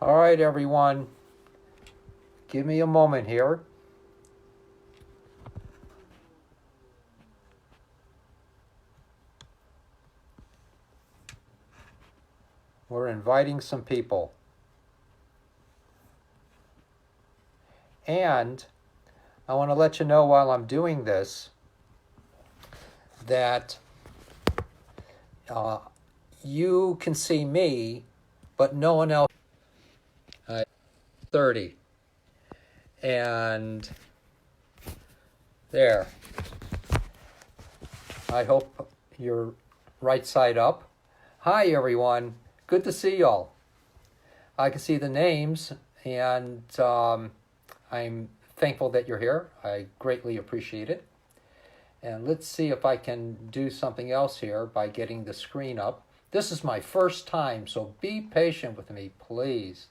All right, everyone. Give me a moment here. We're inviting some people. And I want to let you know while I'm doing this that you can see me, but no one else. 30. And there. I hope you're right side up. Hi, everyone. Good to see y'all. I can see the names, and I'm thankful that you're here. I greatly appreciate it. And let's see if I can do something else here by getting the screen up. This is my first time, so be patient with me, please.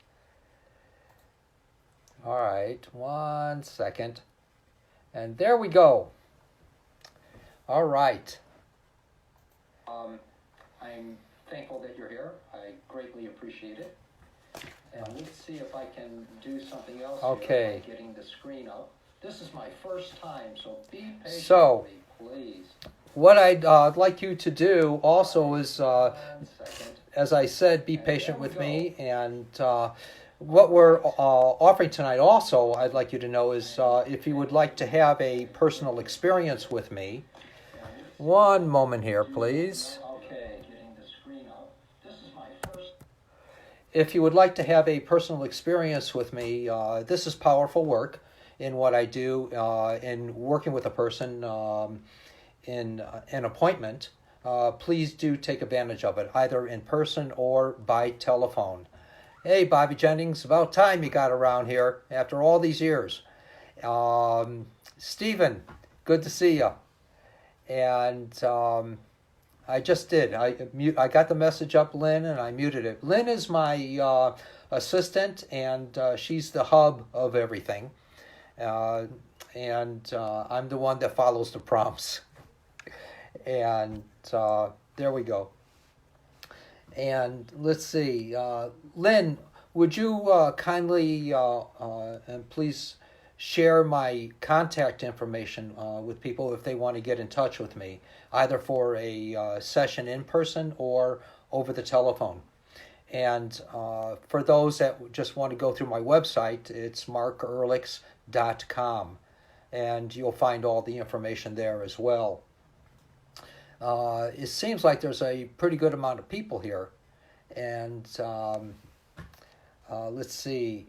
All right, 1 second. And there we go. All right. I'm thankful that you're here. I greatly appreciate it. And let's see if I can do something else here by getting the screen up. This is my first time, so be patient with me, please. What I'd like you to do also is, as I said, be patient with me. And what we're offering tonight also, I'd like you to know, is if you would like to have a personal experience with me. One moment here, please. If you would like to have a personal experience with me, this is powerful work in what I do in working with a person in an appointment. Please do take advantage of it, either in person or by telephone. Hey, Bobby Jennings, about time you got around here after all these years. Stephen, good to see you. And I just did. I got the message up, Lynn, and I muted it. Lynn is my assistant, and she's the hub of everything. And I'm the one that follows the prompts. And there we go. And let's see. Lynn, would you kindly and please share my contact information with people if they want to get in touch with me, either for a session in person or over the telephone. And for those that just want to go through my website, it's markehrlichs.com, and you'll find all the information there as well. It seems like there's a pretty good amount of people here, and let's see.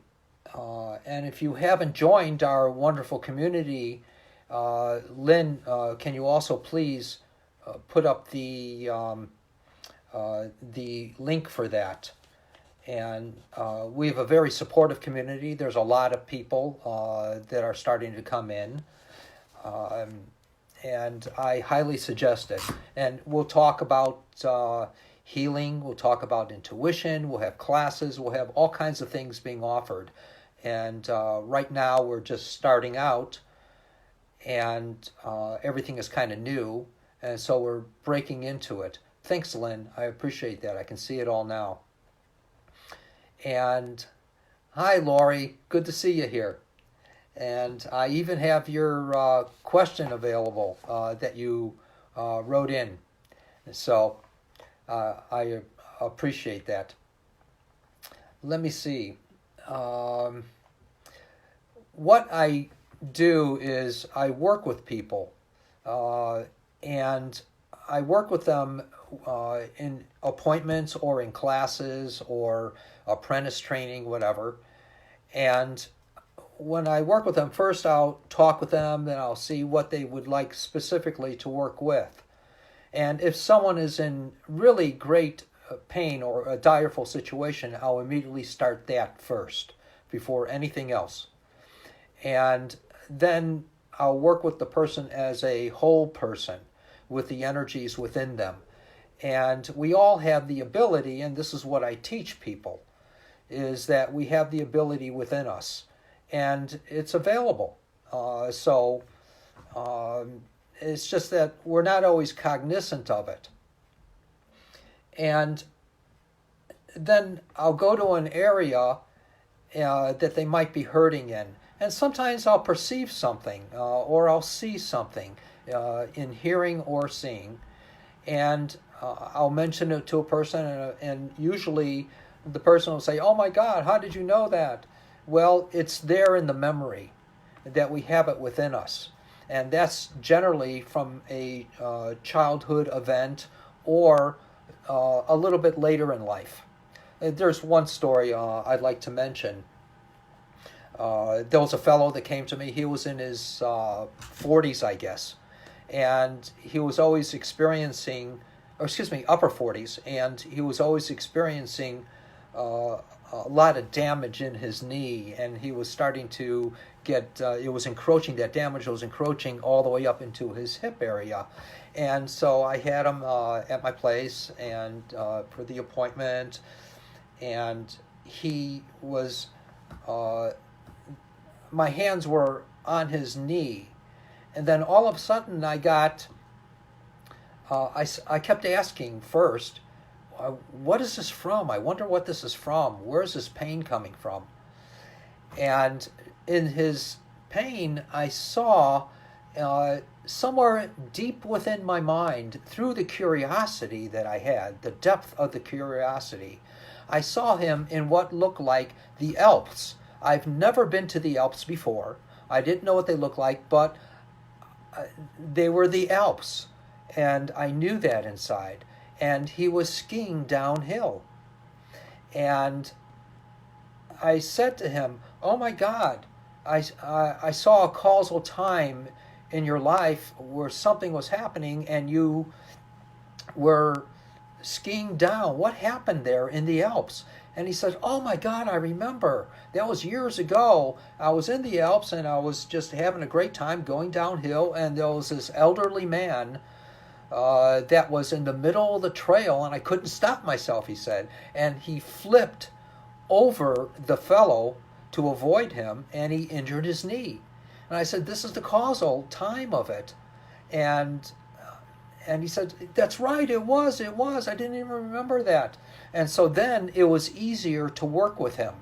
And if you haven't joined our wonderful community, Lynn, can you also please put up the link for that? And we have a very supportive community. There's a lot of people that are starting to come in. And I highly suggest it. And we'll talk about healing. We'll talk about intuition. We'll have classes. We'll have all kinds of things being offered. And right now we're just starting out, and everything is kind of new, and so we're breaking into it. Thanks, Lynn. I appreciate that. I can see it all now. And hi, Lori. Good to see you here. And I even have your question available that you wrote in. So I appreciate that. Let me see. What I do is I work with people, and I work with them in appointments or in classes or apprentice training, whatever. And when I work with them, first I'll talk with them, then I'll see what they would like specifically to work with. And if someone is in really great pain or a direful situation, I'll immediately start that first before anything else. And then I'll work with the person as a whole person with the energies within them. And we all have the ability, and this is what I teach people, is that we have the ability within us, and it's available. So it's just that we're not always cognizant of it. And then I'll go to an area that they might be hurting in. And sometimes I'll perceive something or I'll see something in hearing or seeing. And I'll mention it to a person, and usually the person will say, "Oh my God, how did you know that?" Well, it's there in the memory that we have it within us. And that's generally from a childhood event or a little bit later in life. There's one story I'd like to mention. There was a fellow that came to me. He was in his 40s, I guess. And he was always experiencing, upper 40s. And he was always experiencing a lot of damage in his knee. And he was starting to get, it was encroaching, that damage was encroaching all the way up into his hip area. And so I had him at my place and for the appointment. And he was, my hands were on his knee. And then all of a sudden I got, I kept asking first, what is this from? I wonder what this is from. Where's this pain coming from? And in his pain, I saw somewhere deep within my mind, through the curiosity that I had, the depth of the curiosity, I saw him in what looked like the Alps. I've never been to the Alps before. I didn't know what they looked like, but they were the Alps, and I knew that inside. And he was skiing downhill. And I said to him, "Oh my God, I saw a causal time in your life where something was happening and you were skiing down. What happened there in the Alps?" And he said, "Oh my God, I remember. That was years ago. I was in the Alps and I was just having a great time going downhill, and there was this elderly man that was in the middle of the trail, and I couldn't stop myself," he said. And he flipped over the fellow to avoid him, and he injured his knee. And I said, "This is the causal time of it." And he said, "That's right, it was. I didn't even remember that." And so then it was easier to work with him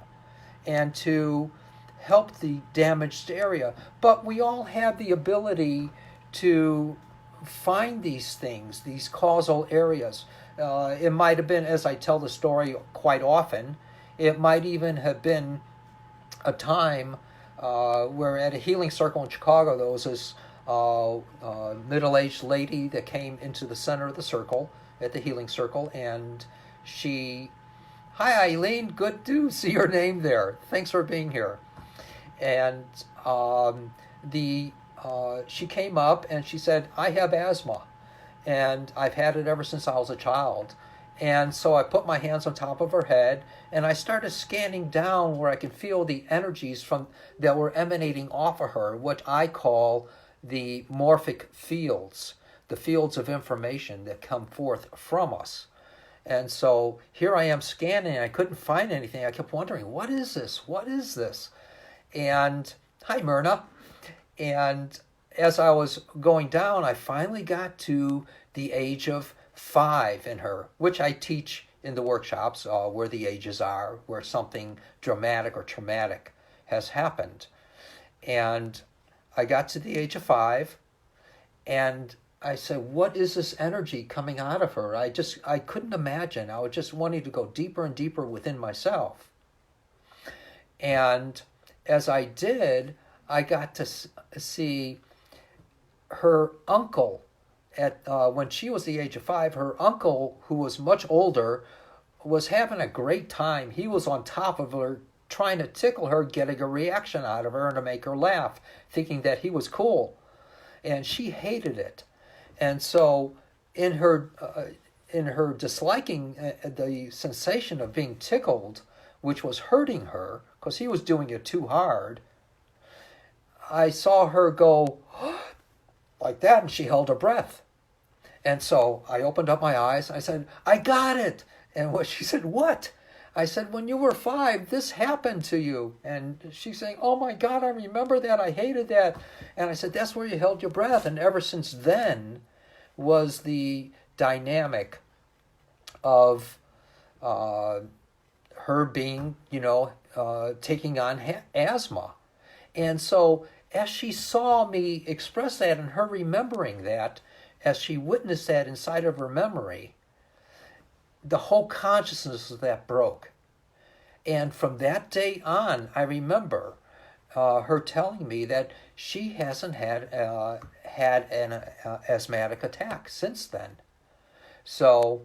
and to help the damaged area. But we all have the ability to find these things, these causal areas. It might have been, as I tell the story quite often, it might even have been a time where at a healing circle in Chicago, there was this middle-aged lady that came into the center of the circle at the healing circle, and she, "Hi Eileen, good to see your name there. Thanks for being here." And she came up and she said, "I have asthma, and I've had it ever since I was a child." And so I put my hands on top of her head, and I started scanning down where I could feel the energies that were emanating off of her, what I call the morphic fields, the fields of information that come forth from us. And so here I am scanning, and I couldn't find anything. I kept wondering, what is this? What is this? And hi, Myrna. And as I was going down, I finally got to the age of 5 in her, which I teach in the workshops, where the ages are, where something dramatic or traumatic has happened. And I got to the age of 5, and I said, "What is this energy coming out of her?" I couldn't imagine. I was just wanting to go deeper and deeper within myself. And as I did, I got to see her uncle. When she was the age of 5, her uncle, who was much older, was having a great time. He was on top of her, trying to tickle her, getting a reaction out of her and to make her laugh, thinking that he was cool. And she hated it. And so in her disliking the sensation of being tickled, which was hurting her, because he was doing it too hard, I saw her go like that, and she held her breath. And so I opened up my eyes. I said, "I got it." And she said, "What?" I said, "When you were 5, this happened to you." And she's saying, "Oh my God, I remember that. I hated that." And I said, "That's where you held your breath." And ever since then was the dynamic of her being, taking on asthma. And so as she saw me express that and her remembering that, as she witnessed that inside of her memory, the whole consciousness of that broke. And from that day on, I remember her telling me that she hasn't had an asthmatic attack since then. So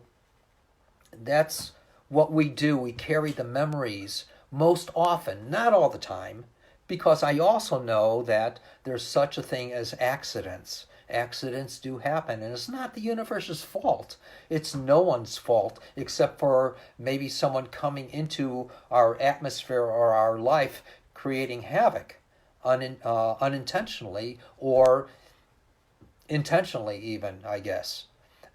that's what we do. We carry the memories most often, not all the time, because I also know that there's such a thing as accidents. Accidents do happen, and it's not the universe's fault. It's no one's fault except for maybe someone coming into our atmosphere or our life creating havoc unintentionally or intentionally even, I guess.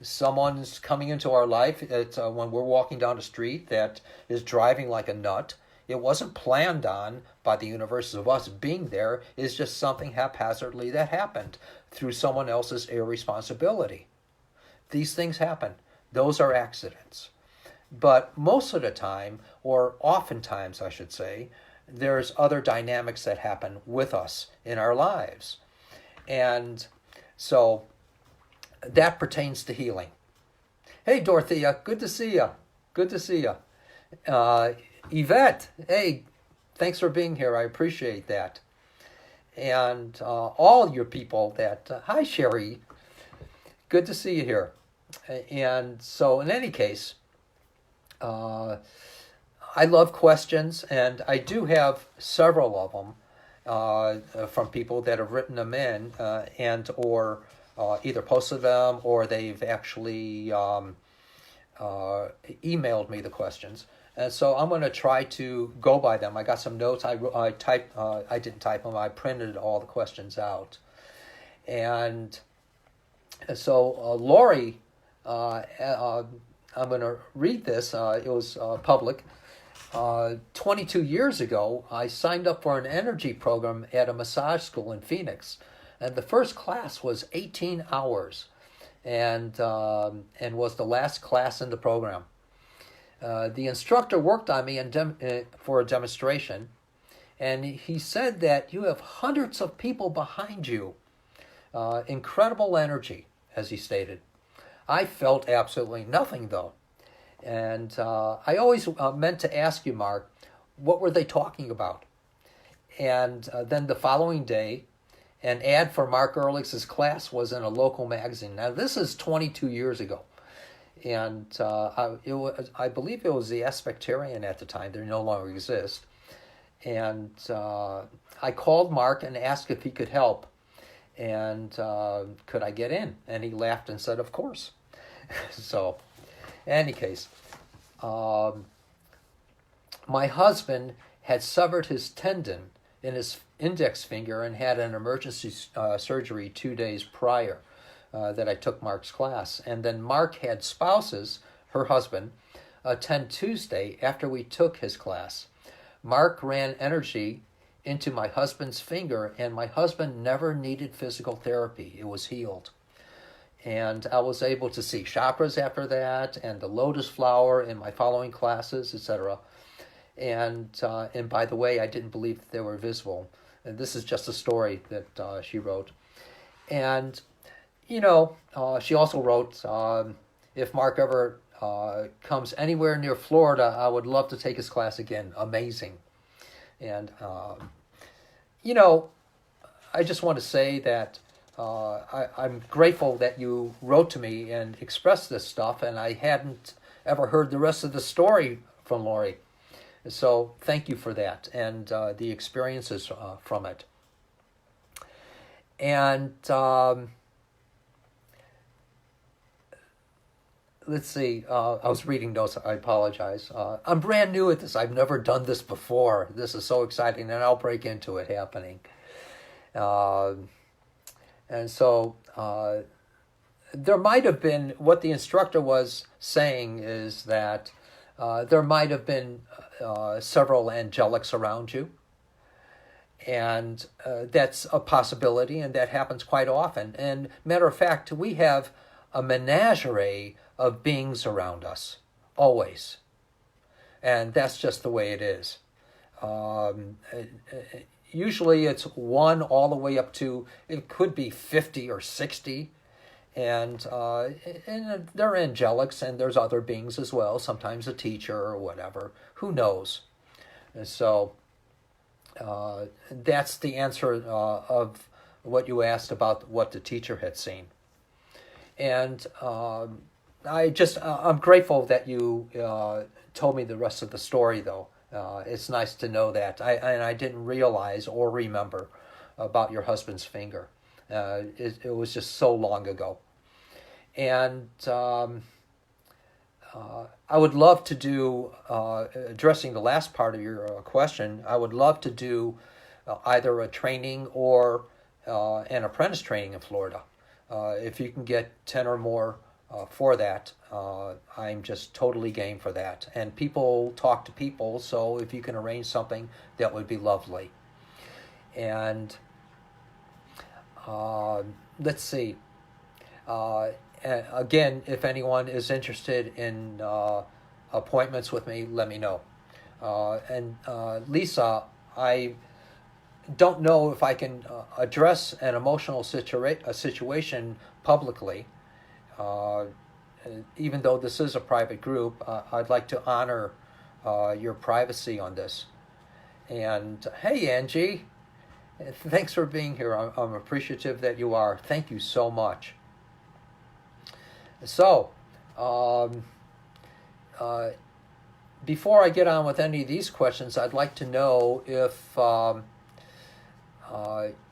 Someone's coming into our life when we're walking down the street that is driving like a nut. It wasn't planned on by the universe of us being there. It's just something haphazardly that happened through someone else's irresponsibility. These things happen. Those are accidents. But most of the time, or oftentimes I should say, there's other dynamics that happen with us in our lives. And so that pertains to healing. Hey, Dorothea, good to see you. Good to see you. Yvette, hey, thanks for being here. I appreciate that. And all your people that, hi, Sherry. Good to see you here. And so in any case, I love questions, and I do have several of them from people that have written them in and or either posted them or they've actually emailed me the questions. And so I'm going to try to go by them. I got some notes. I didn't type them. I printed all the questions out. And so Lori, I'm going to read this. It was public. 22 years ago, I signed up for an energy program at a massage school in Phoenix. And the first class was 18 hours and was the last class in the program. The instructor worked on me for a demonstration, and he said that you have hundreds of people behind you. Incredible energy, as he stated. I felt absolutely nothing, though. And I always meant to ask you, Mark, what were they talking about? And then the following day, an ad for Mark Ehrlich's class was in a local magazine. Now, this is 22 years ago. And I believe it was the Aspectarian at the time. They no longer exist. And I called Mark and asked if he could help. And could I get in? And he laughed and said, of course. So, in any case, my husband had severed his tendon in his index finger and had an emergency surgery 2 days prior. That I took Mark's class. And then Mark had spouses, her husband, attend Tuesday after we took his class. Mark ran energy into my husband's finger, and my husband never needed physical therapy. It was healed. And I was able to see chakras after that, and the lotus flower in my following classes, etc. And by the way, I didn't believe that they were visible. And this is just a story that she wrote. And she also wrote, if Mark ever comes anywhere near Florida, I would love to take his class again. Amazing. And, I just want to say that I'm grateful that you wrote to me and expressed this stuff, and I hadn't ever heard the rest of the story from Lori. So thank you for that and the experiences from it. And let's see, I was reading notes, I apologize. I'm brand new at this. I've never done this before. This is so exciting, and I'll break into it happening. And so there might have been, what the instructor was saying is that there might have been several angelics around you. And that's a possibility, and that happens quite often. And matter of fact, we have a menagerie of beings around us, always. and that's just the way it is. Um, Usually it's 1 all the way up to, it could be 50 or 60. And they're angelics, and there's other beings as well, sometimes a teacher or whatever. Who knows? And so that's the answer of what you asked about what the teacher had seen. And I'm grateful that you told me the rest of the story, though. It's nice to know that. I didn't realize or remember about your husband's finger. It was just so long ago. And I would love to do, addressing the last part of your question, I would love to do either a training or an apprentice training in Florida. If you can get 10 or more for that, I'm just totally game for that. And people talk to people, so if you can arrange something, that would be lovely. And let's see. Again, if anyone is interested in appointments with me, let me know. And Lisa, I don't know if I can address an emotional situation publicly. Even though this is a private group, I'd like to honor your privacy on this. And hey, Angie, thanks for being here. I'm appreciative that you are. Thank you so much. So, before I get on with any of these questions, I'd like to know if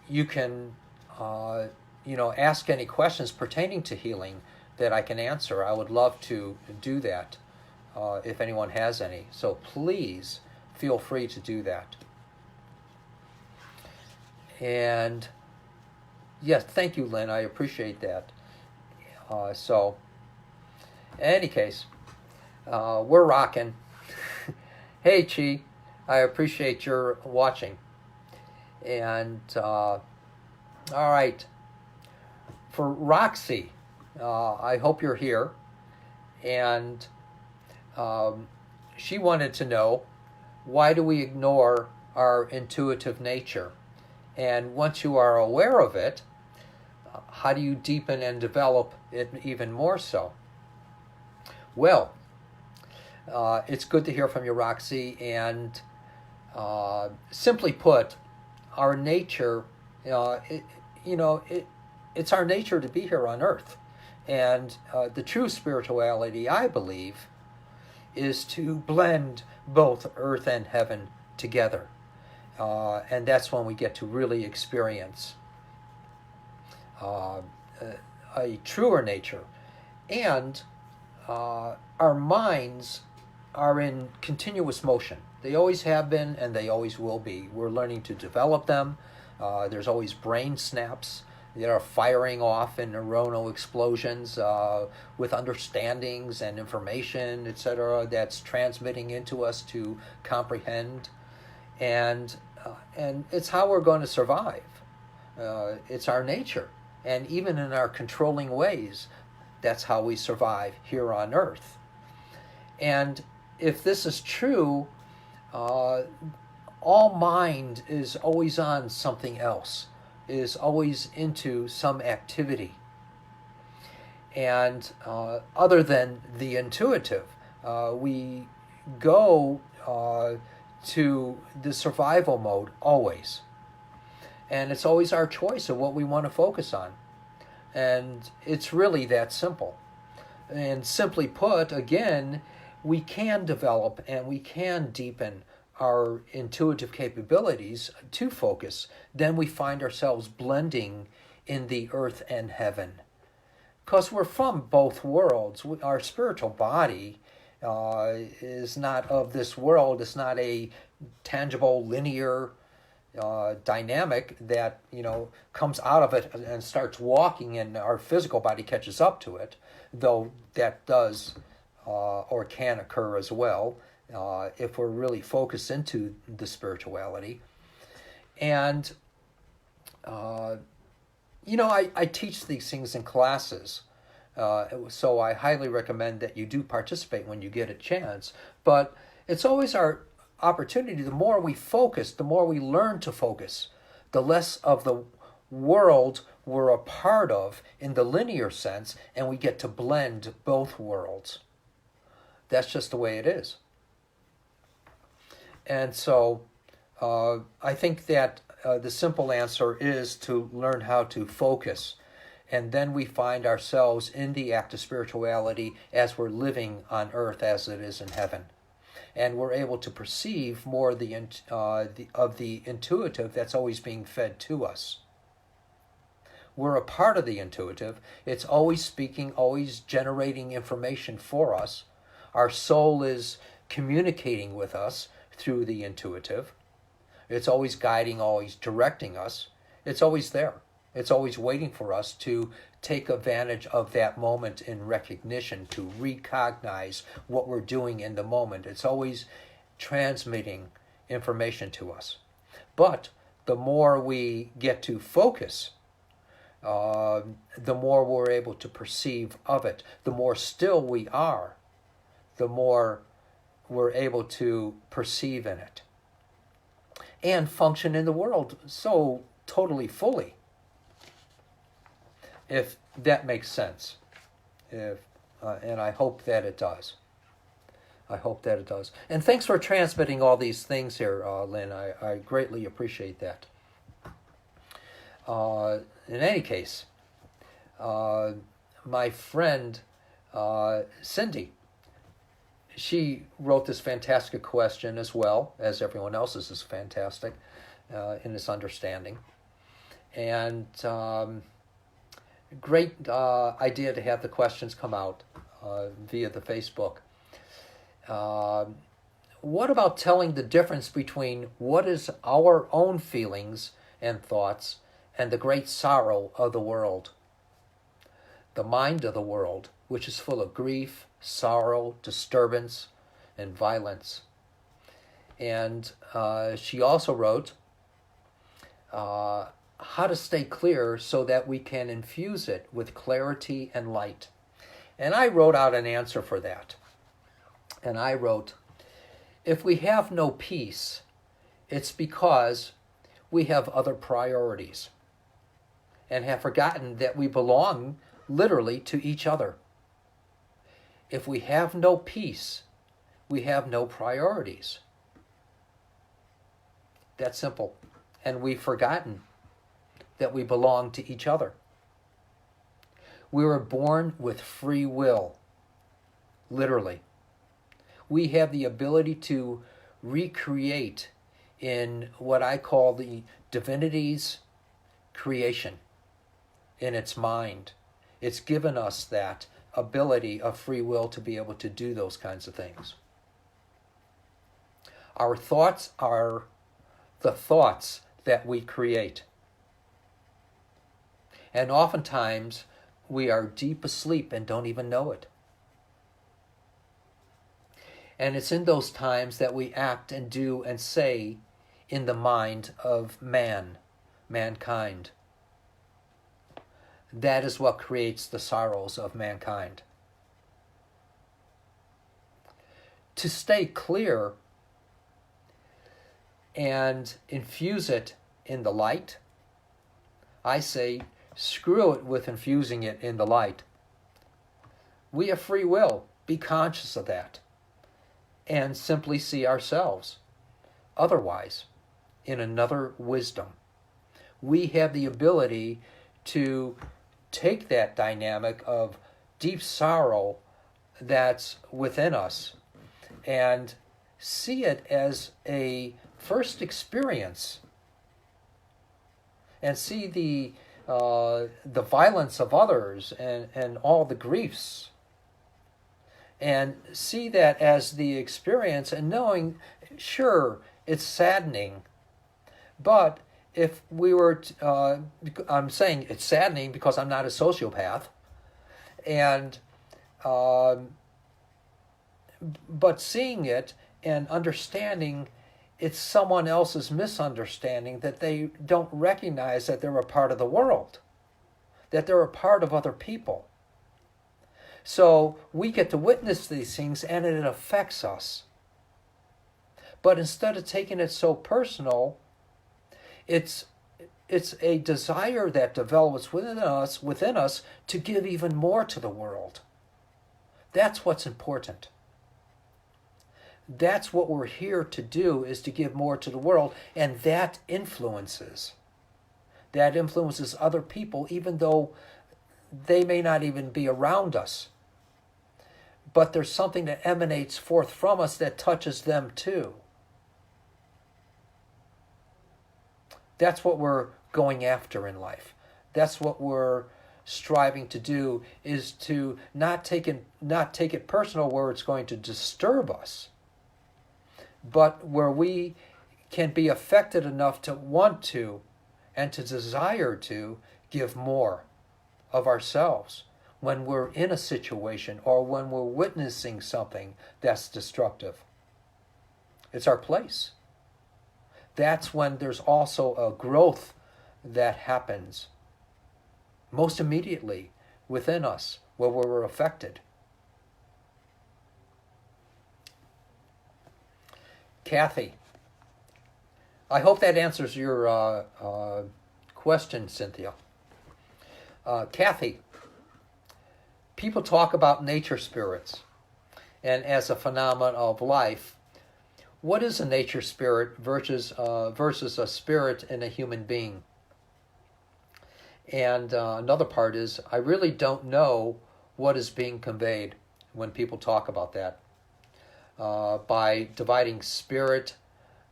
you can, ask any questions pertaining to healing that I can answer. I would love to do that if anyone has any. So please feel free to do that. And yes, thank you, Lynn. I appreciate that. So, in any case, we're rocking. Hey, Chi, I appreciate your watching. And, all right. For Roxy, I hope you're here. And she wanted to know, why do we ignore our intuitive nature? And once you are aware of it, how do you deepen and develop it even more so? Well, it's good to hear from you, Roxy. And simply put, our nature, it's our nature to be here on Earth. And the true spirituality, I believe, is to blend both Earth and heaven together. And that's when we get to really experience a truer nature. And our minds are in continuous motion. They always have been, and they always will be. We're learning to develop them. There's always brain snaps that are firing off in neuronal explosions with understandings and information, etc., that's transmitting into us to comprehend. And it's how we're going to survive. It's our nature. And even in our controlling ways, that's how we survive here on Earth. And if this is true, all mind is always on something else, is always into some activity. And other than the intuitive, we go to the survival mode always. And it's always our choice of what we want to focus on. And it's really that simple. And simply put, again, we can develop and we can deepen our intuitive capabilities to focus. Then we find ourselves blending in the earth and heaven. Because we're from both worlds. Our spiritual body is not of this world. It's not a tangible, linear dynamic that comes out of it and starts walking, and our physical body catches up to it, though that does or can occur as well if we're really focused into the spirituality. And I teach these things in classes, so I highly recommend that you do participate when you get a chance. But It's always our opportunity. The more we focus, the more we learn to focus, the less of the world we're a part of in the linear sense, and we get to blend both worlds. That's just the way it is. And so I think that the simple answer is to learn how to focus. And then we find ourselves in the act of spirituality as we're living on earth as it is in heaven. And we're able to perceive more of the intuitive that's always being fed to us. We're a part of the intuitive. It's always speaking, always generating information for us. Our soul is communicating with us through the intuitive. It's always guiding, always directing us. It's always there. It's always waiting for us to take advantage of that moment in recognition, to recognize what we're doing in the moment. It's always transmitting information to us. But the more we get to focus, the more we're able to perceive of it. The more still we are, the more we're able to perceive in it and function in the world so totally fully, if that makes sense. And I hope that it does. I hope that it does. And thanks for transmitting all these things here, Lynn. I greatly appreciate that. In any case, my friend Cindy, she wrote this fantastic question as well, as everyone else's is fantastic in its understanding. And great idea to have the questions come out via the Facebook. What about telling the difference between what is our own feelings and thoughts and the great sorrow of the world? The mind of the world, which is full of grief, sorrow, disturbance, and violence. And she also wrote how to stay clear so that we can infuse it with clarity and light. And I wrote out an answer for that. And I wrote, if we have no peace, it's because we have other priorities and have forgotten that we belong literally to each other. If we have no peace, we have no priorities. That's simple. And we've forgotten that we belong to each other. We were born with free will, literally. We have the ability to recreate in what I call the divinity's creation in its mind. It's given us that ability of free will to be able to do those kinds of things. Our thoughts are the thoughts that we create. And oftentimes, we are deep asleep and don't even know it. And it's in those times that we act and do and say in the mind of mankind. That is what creates the sorrows of mankind. To stay clear and infuse it in the light, I say, screw it with infusing it in the light. We have free will. Be conscious of that. And simply see ourselves otherwise, in another wisdom. We have the ability to take that dynamic of deep sorrow that's within us and see it as a first experience and see the violence of others and all the griefs, and see that as the experience and knowing, sure, it's saddening, but if we were, I'm saying it's saddening because I'm not a sociopath, and but seeing it and understanding it's someone else's misunderstanding, that they don't recognize that they're a part of the world, that they're a part of other people. So we get to witness these things and it affects us. But instead of taking it so personal, it's a desire that develops within us to give even more to the world. That's what's important. That's what we're here to do, is to give more to the world, and that influences other people, even though they may not even be around us. But there's something that emanates forth from us that touches them too. That's what we're going after in life. That's what we're striving to do, is to not take it personal where it's going to disturb us, but where we can be affected enough to want to and to desire to give more of ourselves when we're in a situation or when we're witnessing something that's destructive. It's our place. That's when there's also a growth that happens most immediately within us, where we're affected. Kathy, I hope that answers your question, Cynthia. Kathy, people talk about nature spirits and as a phenomenon of life. What is a nature spirit versus a spirit in a human being? And another part is, I really don't know what is being conveyed when people talk about that. By dividing spirit,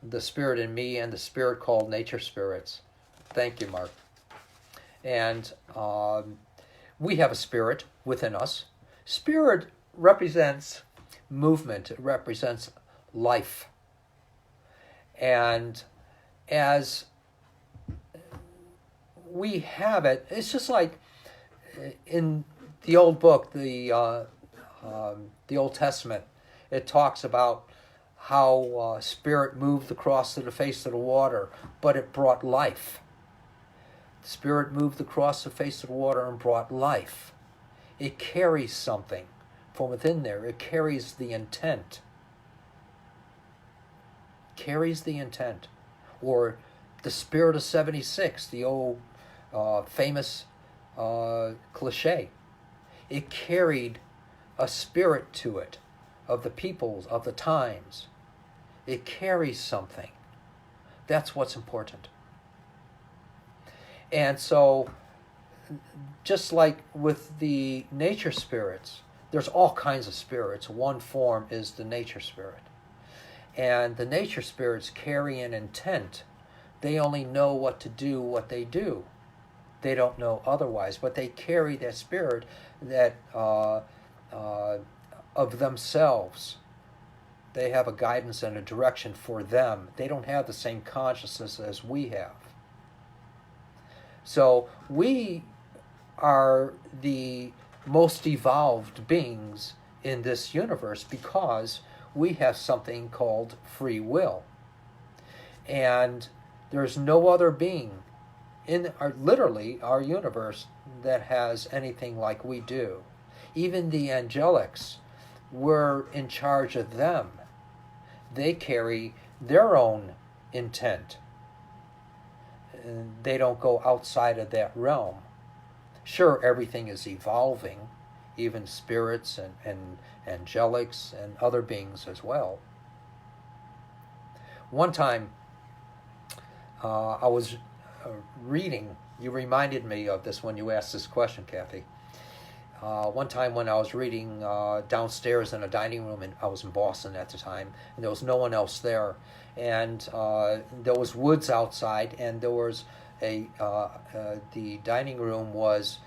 the spirit in me, and the spirit called nature spirits. Thank you, Mark. And we have a spirit within us. Spirit represents movement. It represents life. And as we have it, it's just like in the old book, the Old Testament. It talks about how spirit moved across to the face of the water, but it brought life. Spirit moved across the face of the water and brought life. It carries something from within there. It carries the intent. Carries the intent. Or the spirit of 76, the old famous cliche. It carried a spirit to it, of the peoples, of the times. It carries something. That's what's important. And so, just like with the nature spirits, there's all kinds of spirits. One form is the nature spirit. And the nature spirits carry an intent. They only know what to do, what they do. They don't know otherwise, but they carry that spirit that of themselves. They have a guidance and a direction for them. They don't have the same consciousness as we have. So we are the most evolved beings in this universe because we have something called free will. And there's no other being in literally our universe that has anything like we do. Even the angelics, we're in charge of them. They carry their own intent. And they don't go outside of that realm. Sure, everything is evolving, even spirits and angelics and other beings as well. One time, I was reading, you reminded me of this when you asked this question, Kathy. One time when I was reading downstairs in a dining room, and I was in Boston at the time, and there was no one else there, and there was woods outside, and there was the dining room was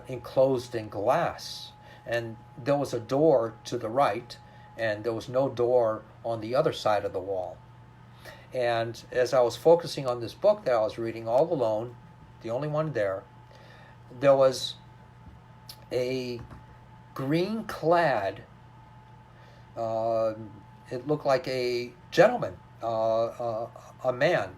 enclosed in glass, and there was a door to the right, and there was no door on the other side of the wall. And as I was focusing on this book that I was reading all alone, the only one there was a green-clad, it looked like a gentleman, a man.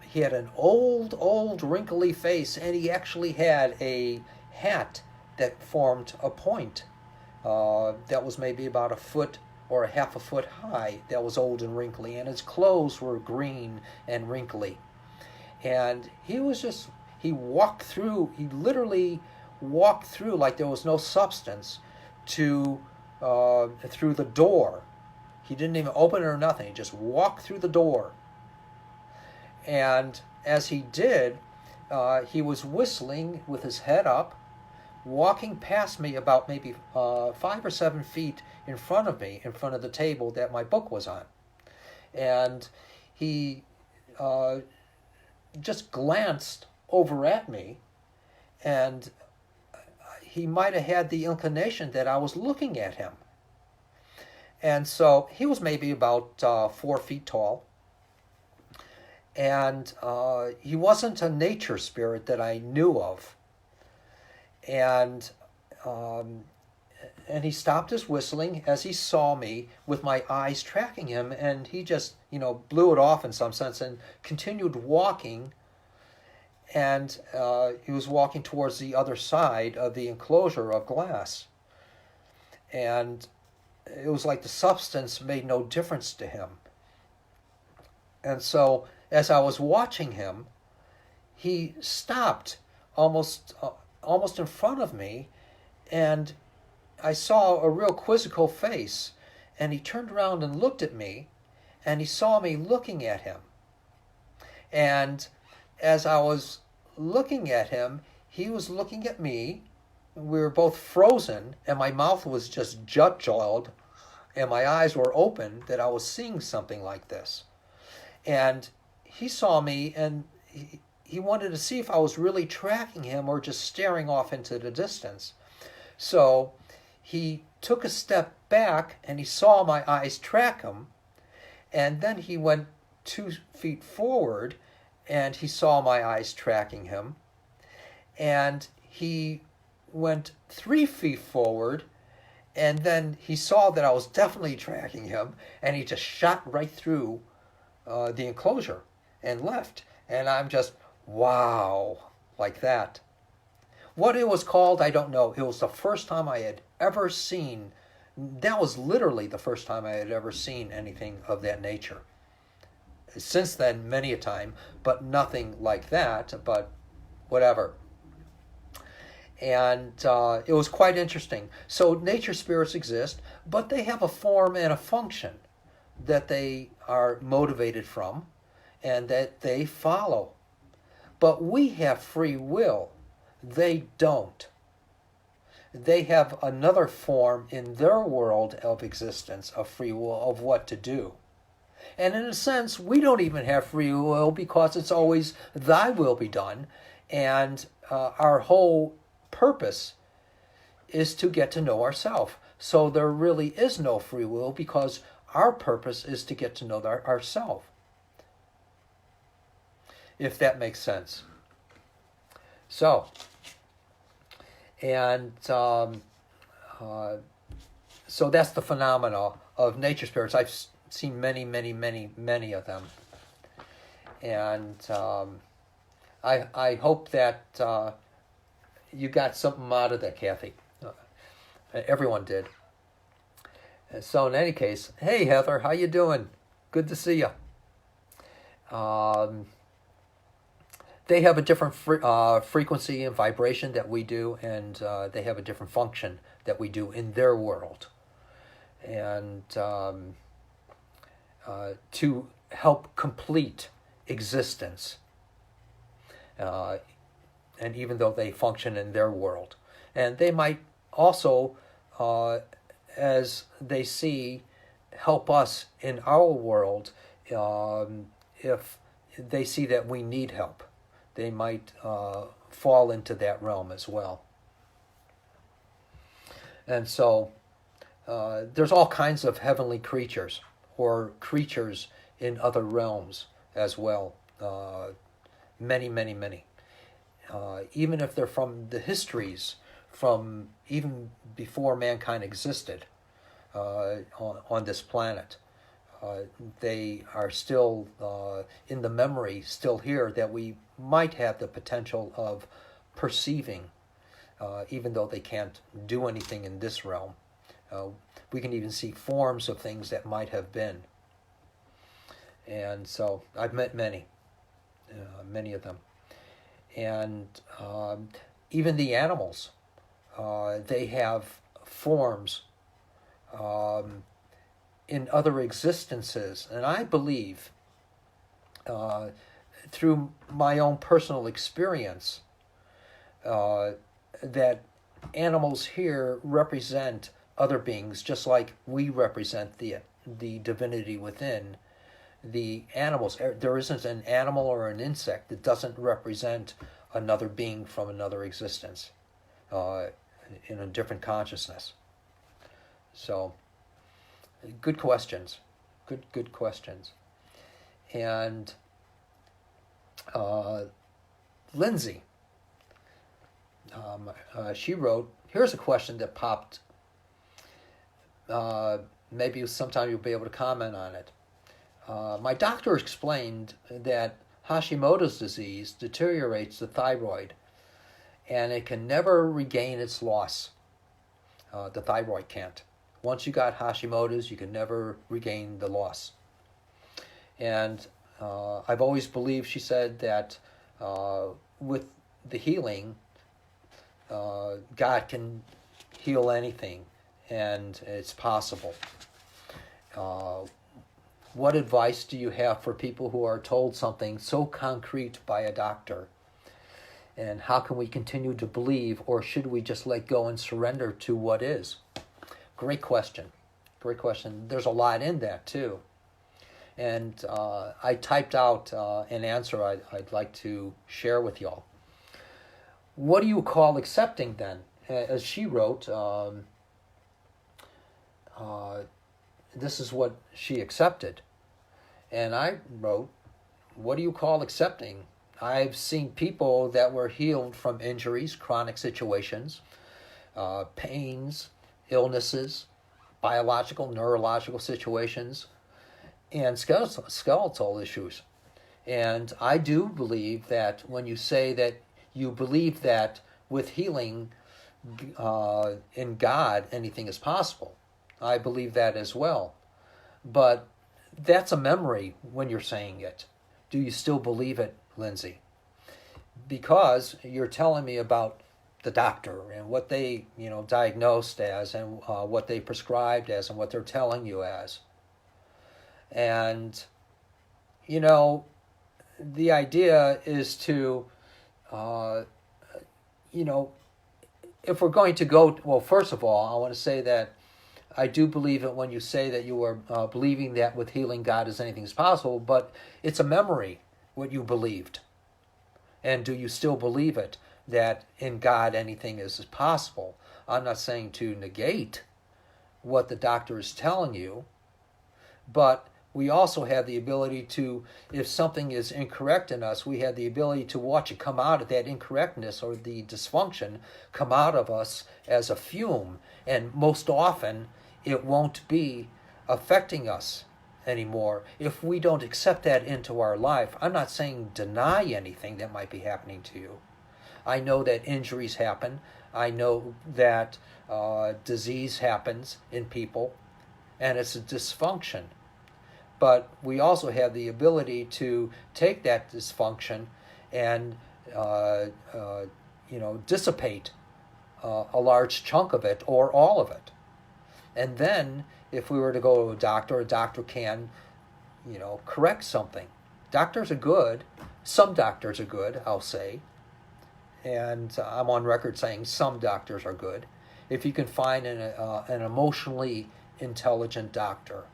He had an old, wrinkly face, and he actually had a hat that formed a point that was maybe about a foot or a half a foot high that was old and wrinkly, and his clothes were green and wrinkly. And he literally walked through like there was no substance to through the door. He didn't even open it or nothing. He just walked through the door. And as he did, he was whistling with his head up, walking past me about maybe 5 or 7 feet in front of me, in front of the table that my book was on. And he just glanced over at me, and he might have had the inclination that I was looking at him. And so he was maybe about 4 feet tall. And he wasn't a nature spirit that I knew of. And he stopped his whistling as he saw me with my eyes tracking him, and he just, blew it off in some sense and continued walking. And he was walking towards the other side of the enclosure of glass. And it was like the substance made no difference to him. And so as I was watching him, he stopped almost in front of me, and I saw a real quizzical face, and he turned around and looked at me, and he saw me looking at him. And as I was looking at him, he was looking at me. We were both frozen, and my mouth was just jut-jawed, and my eyes were open that I was seeing something like this. And he saw me, and he wanted to see if I was really tracking him or just staring off into the distance. So he took a step back, and he saw my eyes track him, and then he went 2 feet forward, and he saw my eyes tracking him, and he went 3 feet forward, and then he saw that I was definitely tracking him, and he just shot right through the enclosure and left. And I'm just, wow, like that. What it was called, I don't know. It was the first time I had ever seen, that was literally the first time I had ever seen anything of that nature. Since then, many a time, but nothing like that, but whatever. And it was quite interesting. So nature spirits exist, but they have a form and a function that they are motivated from and that they follow. But we have free will. They don't. They have another form in their world of existence of free will of what to do. And in a sense, we don't even have free will because it's always thy will be done. And our whole purpose is to get to know ourselves. So there really is no free will because our purpose is to get to know ourselves. If that makes sense. So, and so that's the phenomena of nature spirits. I've seen many, many, many, many of them. And I hope that you got something out of that, Kathy. Everyone did. So in any case, hey Heather, how you doing? Good to see you. They have a different frequency and vibration that we do, and they have a different function that we do in their world. And to help complete existence. And even though they function in their world. And they might also, as they see, help us in our world if they see that we need help. They might fall into that realm as well. And so there's all kinds of heavenly creatures or creatures in other realms as well. Many, many, many. Even if they're from the histories from even before mankind existed on this planet. They are still in the memory, still here, that we might have the potential of perceiving, even though they can't do anything in this realm. We can even see forms of things that might have been. And so I've met many of them. And even the animals, they have forms in other existences. And I believe, through my own personal experience, that animals here represent other beings, just like we represent the divinity within the animals. There isn't an animal or an insect that doesn't represent another being from another existence, in a different consciousness. So, good questions. Good questions. And Lindsay, she wrote, here's a question that popped. Maybe sometime you'll be able to comment on it. My doctor explained that Hashimoto's disease deteriorates the thyroid, and it can never regain its loss. The thyroid can't. Once you got Hashimoto's, you can never regain the loss. And I've always believed, she said, that with the healing, God can heal anything, and it's possible. What advice do you have for people who are told something so concrete by a doctor? And how can we continue to believe, or should we just let go and surrender to what is? Great question. Great question. There's a lot in that, too. And I typed out an answer I'd like to share with y'all. What do you call accepting, then? As she wrote, this is what she accepted. And I wrote, what do you call accepting? I've seen people that were healed from injuries, chronic situations, pains, illnesses, biological, neurological situations, and skeletal issues. And I do believe that when you say that you believe that with healing in God, anything is possible, I believe that as well. But that's a memory when you're saying it. Do you still believe it, Lindsay? Because you're telling me about the doctor and what they, diagnosed as, and what they prescribed as, and what they're telling you as. And, the idea is to, if we're going to go, well, first of all, I want to say that I do believe it when you say that you are believing that with healing God is anything is possible, but it's a memory, what you believed. And do you still believe it, that in God anything is possible? I'm not saying to negate what the doctor is telling you, but we also have the ability to, if something is incorrect in us, we have the ability to watch it come out of that incorrectness or the dysfunction come out of us as a fume. And most often, it won't be affecting us anymore if we don't accept that into our life. I'm not saying deny anything that might be happening to you. I know that injuries happen. I know that disease happens in people, and it's a dysfunction. But we also have the ability to take that dysfunction and dissipate a large chunk of it or all of it. And then if we were to go to a doctor can, correct something. Doctors are good. Some doctors are good, I'll say. And I'm on record saying some doctors are good. If you can find an emotionally intelligent doctor,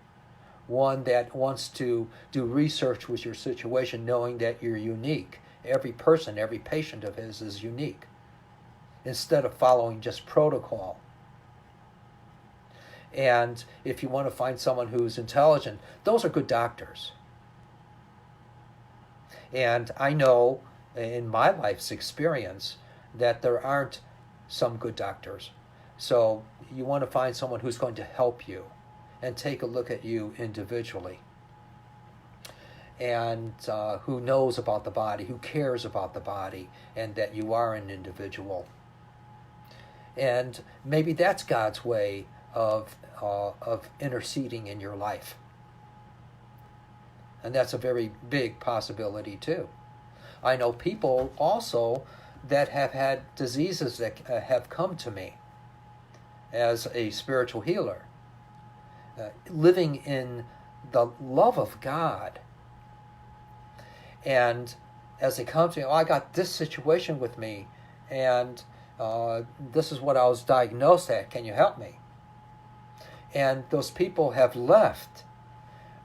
one that wants to do research with your situation, knowing that you're unique. Every person, every patient of his is unique, instead of following just protocol. And if you want to find someone who's intelligent, those are good doctors. And I know in my life's experience that there aren't some good doctors. So you want to find someone who's going to help you and take a look at you individually, and who knows about the body, who cares about the body, and that you are an individual. And maybe that's God's way of interceding in your life. And that's a very big possibility too. I know people also that have had diseases that have come to me as a spiritual healer, living in the love of God. And as they come to me, oh, I got this situation with me, and this is what I was diagnosed at. Can you help me? And those people have left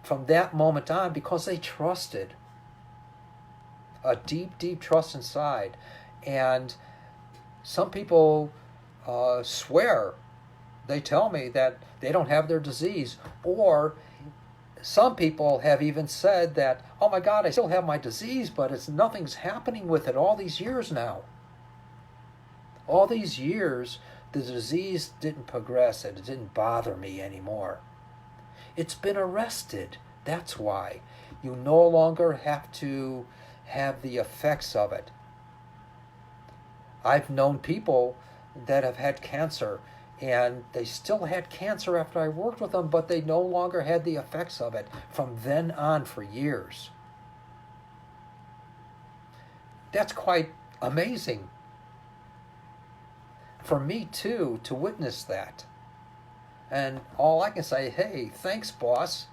from that moment on because they trusted. A deep, deep trust inside. And some people swear, they tell me that they don't have their disease. Or some people have even said that, oh my God, I still have my disease, but nothing's happening with it all these years now. All these years, the disease didn't progress and it didn't bother me anymore. It's been arrested. That's why. You no longer have to have the effects of it. I've known people that have had cancer, and they still had cancer after I worked with them, but they no longer had the effects of it from then on for years. That's quite amazing for me too, to witness that. And all I can say, hey, thanks, boss.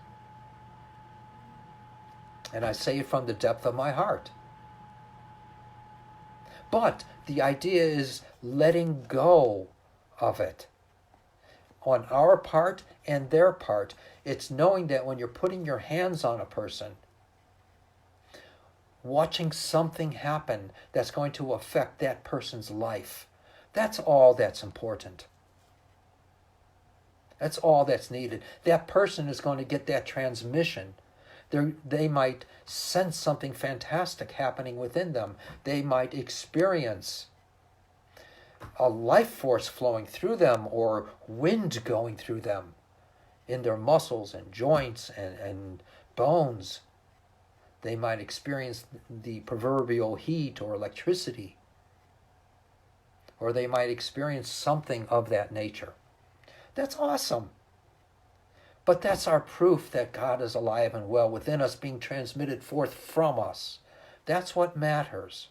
And I say it from the depth of my heart. But the idea is letting go of it. On our part and their part, it's knowing that when you're putting your hands on a person, watching something happen that's going to affect that person's life, that's all that's important. That's all that's needed. That person is going to get that transmission. They might sense something fantastic happening within them. They might experience a life force flowing through them, or wind going through them in their muscles and joints and bones. They might experience the proverbial heat or electricity, or they might experience something of that nature. That's awesome. But that's our proof that God is alive and well within us, being transmitted forth from us. That's what matters.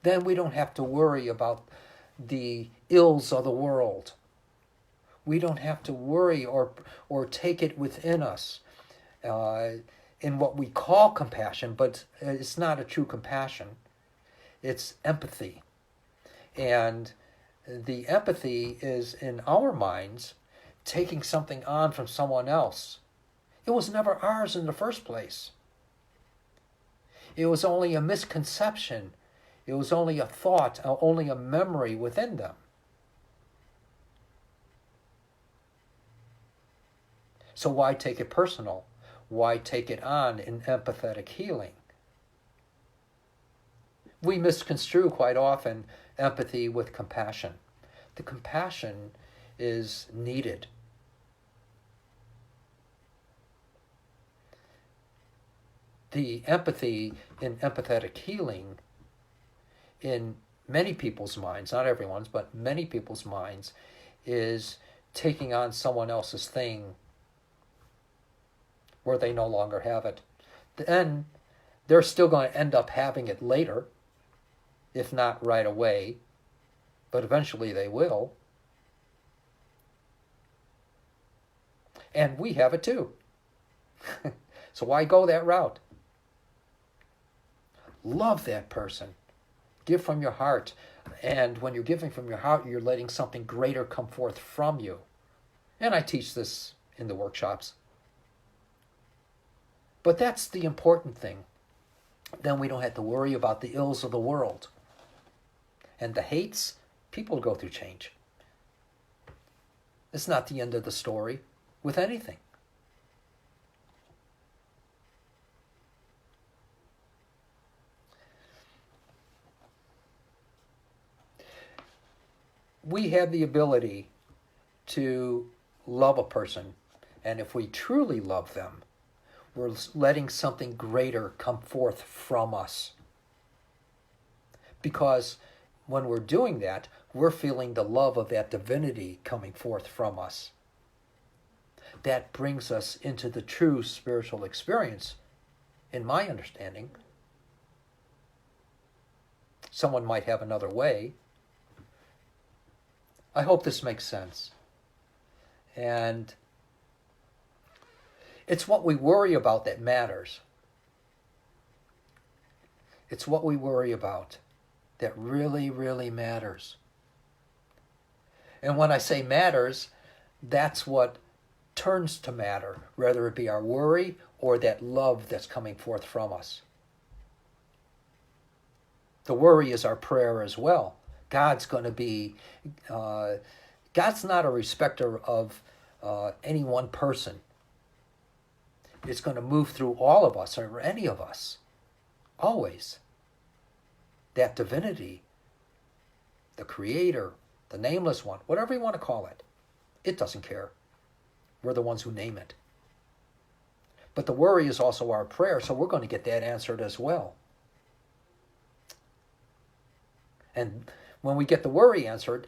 Then we don't have to worry about the ills of the world. We don't have to worry or take it within us in what we call compassion, but it's not a true compassion. It's empathy. And the empathy is, in our minds, taking something on from someone else. It was never ours in the first place. It was only a misconception. It was only a thought, only a memory within them. So why take it personal? Why take it on in empathetic healing? We misconstrue quite often empathy with compassion. The compassion is needed. The empathy in empathetic healing, in many people's minds, not everyone's, but many people's minds, is taking on someone else's thing where they no longer have it. Then they're still going to end up having it later, if not right away, but eventually they will. And we have it too. So why go that route? Love that person. Give from your heart. And when you're giving from your heart, you're letting something greater come forth from you. And I teach this in the workshops. But that's the important thing. Then we don't have to worry about the ills of the world. And the hates, people go through change. It's not the end of the story with anything. We have the ability to love a person, and if we truly love them, we're letting something greater come forth from us. Because when we're doing that, we're feeling the love of that divinity coming forth from us. That brings us into the true spiritual experience, in my understanding. Someone might have another way. I hope this makes sense. And it's what we worry about that matters. It's what we worry about that really, really matters. And when I say matters, that's what turns to matter, whether it be our worry or that love that's coming forth from us. The worry is our prayer as well. God's not a respecter of any one person. It's going to move through all of us or any of us, always. That divinity, the creator, the nameless one, whatever you want to call it, it doesn't care. We're the ones who name it. But the worry is also our prayer, so we're going to get that answered as well. And when we get the worry answered,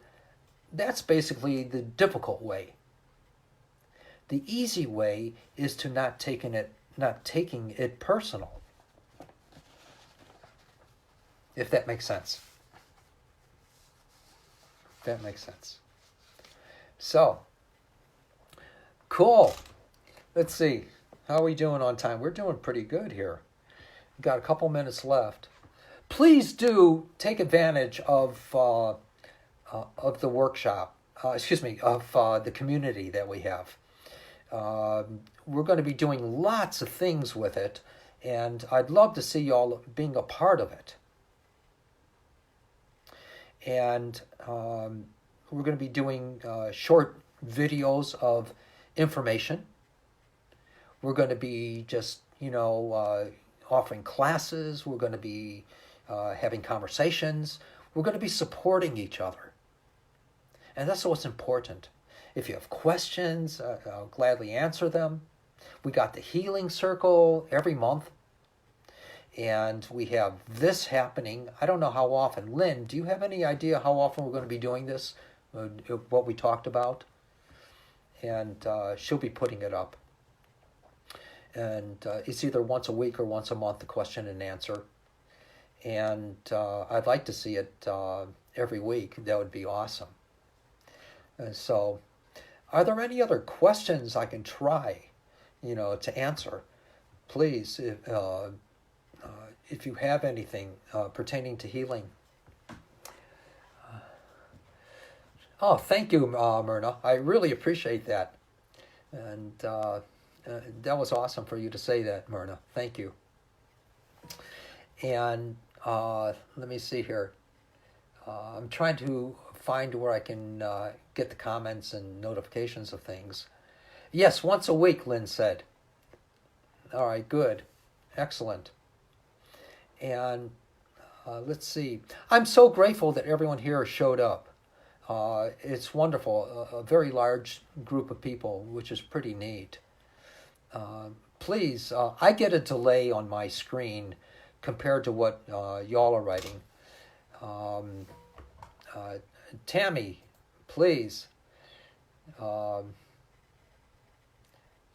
that's basically the difficult way. The easy way is to not taking it personal. If that makes sense. If that makes sense. So, cool. Let's see. How are we doing on time? We're doing pretty good here. We've got a couple minutes left. Please do take advantage of the workshop. Of the community that we have. We're going to be doing lots of things with it, and I'd love to see y'all being a part of it. And we're going to be doing short videos of information. We're going to be just, offering classes. We're going to be having conversations. We're going to be supporting each other. And that's what's important. If you have questions, I'll gladly answer them. We got the Healing Circle every month. And we have this happening. I don't know how often. Lynn, do you have any idea how often we're going to be doing this? What we talked about? And she'll be putting it up. And it's either once a week or once a month, the question and answer. And I'd like to see it every week. That would be awesome. So, are there any other questions I can try, to answer? Please, if you have anything pertaining to healing. Oh, thank you, Myrna. I really appreciate that. And that was awesome for you to say that, Myrna. Thank you. And let me see here. I'm trying to find where I can get the comments and notifications of things. Yes, once a week, Lynn said. All right, good. Excellent. And let's see. I'm so grateful that everyone here showed up. It's wonderful. A very large group of people, which is pretty neat. Please, I get a delay on my screen compared to what y'all are writing. Tammy, please.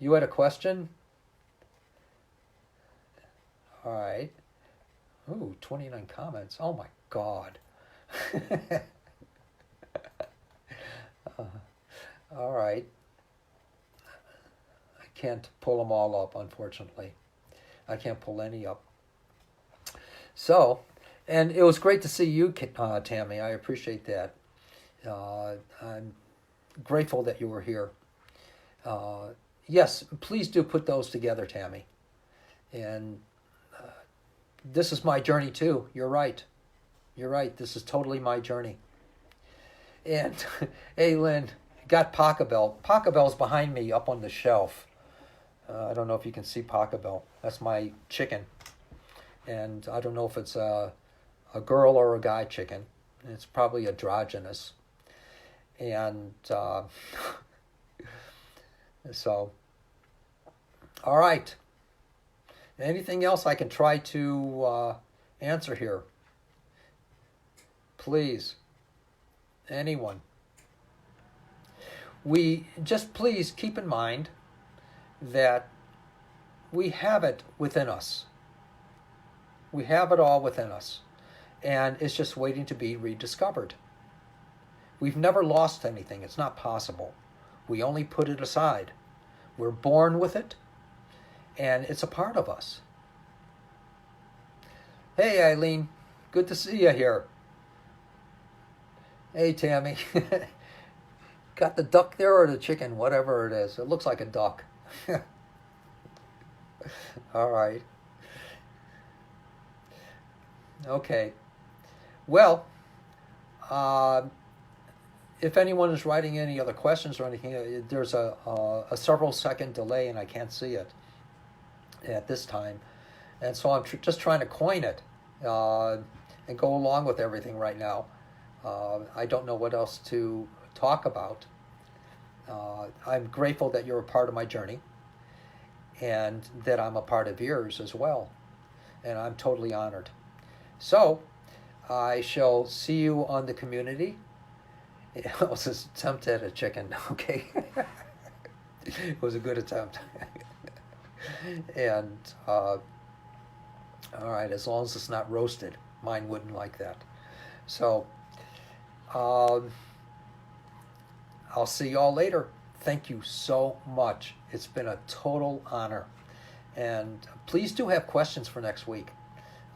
You had a question? All right. Ooh, 29 comments. Oh my God. All right. I can't pull them all up, unfortunately. I can't pull any up. So, and it was great to see you, Tammy. I appreciate that. I'm grateful that you were here. Yes, please do put those together, Tammy. And this is my journey too. You're right. You're right. This is totally my journey. And hey, Lynn, got Pachelbel. Pachelbel's behind me up on the shelf. I don't know if you can see Pachelbel. That's my chicken. And I don't know if it's a girl or a guy chicken. It's probably androgynous. And so, all right. Anything else I can try to answer here? Please. anyone. We just please keep in mind that we have it within us. We have it all within us. And it's just waiting to be rediscovered. We've never lost anything. It's not possible. We only put it aside. We're born with it, and it's a part of us. Hey, Eileen. Good to see you here. Hey, Tammy. Got the duck there or the chicken? Whatever it is. It looks like a duck. All right. Okay. Well, if anyone is writing any other questions or anything, there's a several second delay and I can't see it at this time. And so I'm just trying to coin it and go along with everything right now. I don't know what else to talk about. I'm grateful that you're a part of my journey and that I'm a part of yours as well. And I'm totally honored. So I shall see you on the community. It was an attempt at a chicken, okay? It was a good attempt. And, all right, as long as it's not roasted. Mine wouldn't like that. So, I'll see y'all later. Thank you so much. It's been a total honor. And please do have questions for next week.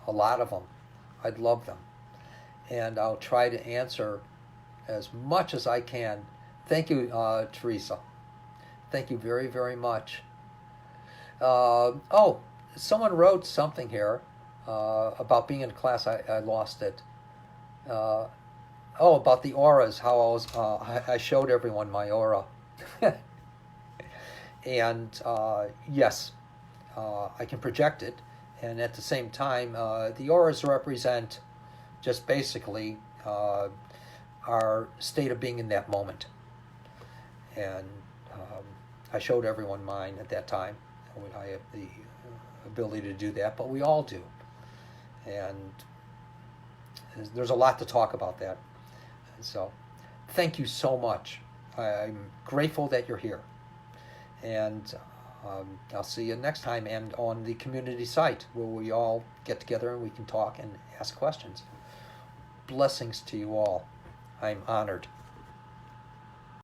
A lot of them. I'd love them. And I'll try to answer as much as I can. Thank you, Teresa. Thank you very, very much. Oh, someone wrote something here about being in class. I lost it. About the auras, how I was. I showed everyone my aura. And yes, I can project it. And at the same time, the auras represent just basically our state of being in that moment. And I showed everyone mine at that time. I have the ability to do that, but we all do. And there's a lot to talk about that. So thank you so much. I'm grateful that you're here. And I'll see you next time and on the community site where we all get together and we can talk and ask questions. Blessings to you all. I'm honored.